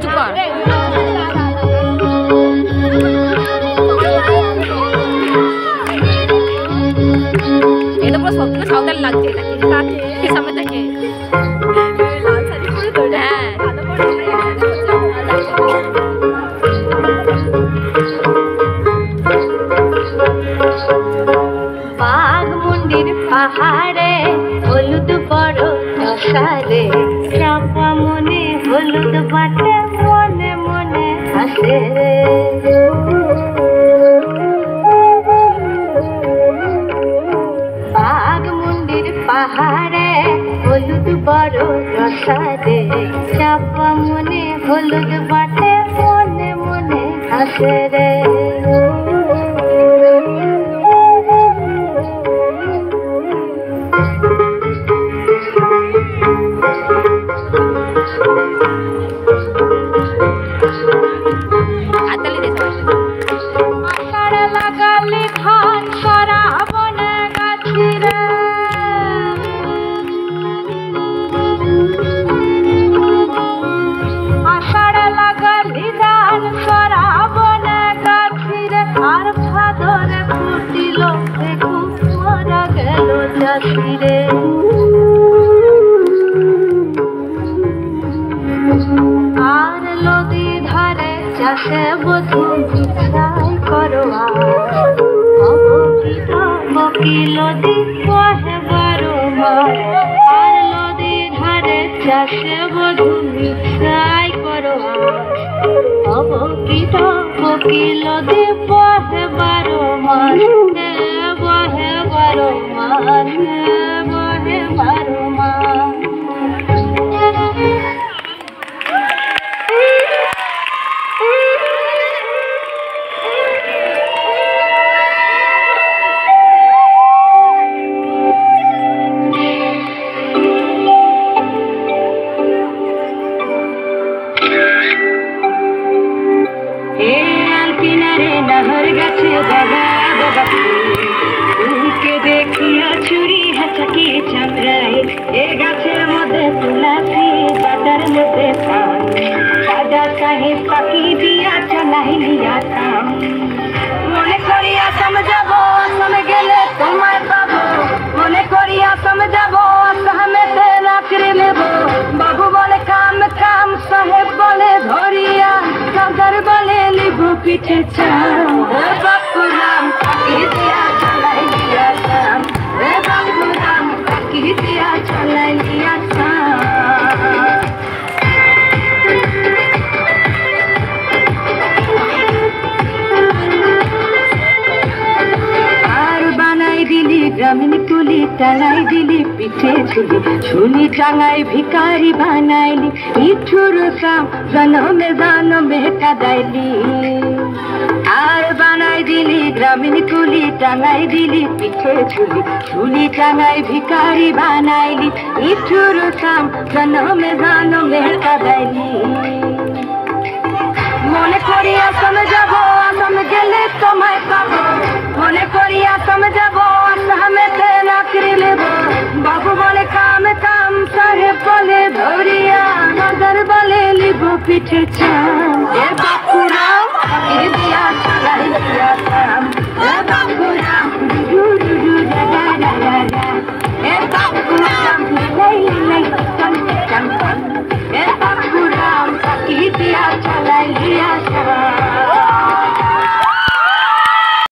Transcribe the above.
চুপ কর। এটা পুরো সত্যি সাঁওতাল লাগছে এটাকে সামনে থেকে। হ্যাঁ বাঘমুন্ডির পাহাড়ে হলুদ বড় দশারে চাপা মনে হলুদ বাটে মনে মনে হাসে বাঘমুন্ডির পাহাড়ে হলুদ বড় দশারে চাপা মনে হলুদ বাটে মনে মনে হাসে রে আর নদী ধারে চাষে বধু বিছাই করোয়া নদী কহে বারো আর নদী ধারে চাষে বধু বিছাই করোয়া অবকৃত বকিল নদী বহে বারো মাস বহে বারো মাস বহে বারো মাস नहर गाছে বাবা বাবা ফুলকে দেখিয়া ছুরি হাঁচাকি চামড়ায় এ গাছের মধ্যে তুলসী বাটার মধ্যে পান সাদা কাহে পাখি দিয়া চলাইলিয়া কাম মনে করিয়া সমঝাবো আসামে গেলে তোমায় পাবো মনে করিয়া সমঝাবো আসামেতে রাখরে নেব বাবু বলে কাম কাম সাহেব বলে ধরিয়া সদর বলে লিবু পিঠে চাম বাপুরাম পাখি দিয়া চলাইলিয়া কাম বাপুরাম পাখি দিয়া চলাইলিয়া কাম ग्रामीण कुली टांगाई दिली पीछे झुली झुली टांगाई भिकारी बनाइली इठुर साम जन्म में कदाइली आर बनाई दिली ग्रामीण कुली टांगाई दिली पीछे झुली झुली टांगाई भिकारी बनाइली इठुर साम जन्म में कदाइली মনে করিয়া সমঝাবো আসাম গেলে তোমায় পাবো মনে করিয়া সমঝাবো আসামেতে চাকরি নেব বাবু বলে কাম কাম সাহেব বলে ধরিয়া নজর বলে লিব পিঠে চাম এ বাপুরাও দিয়া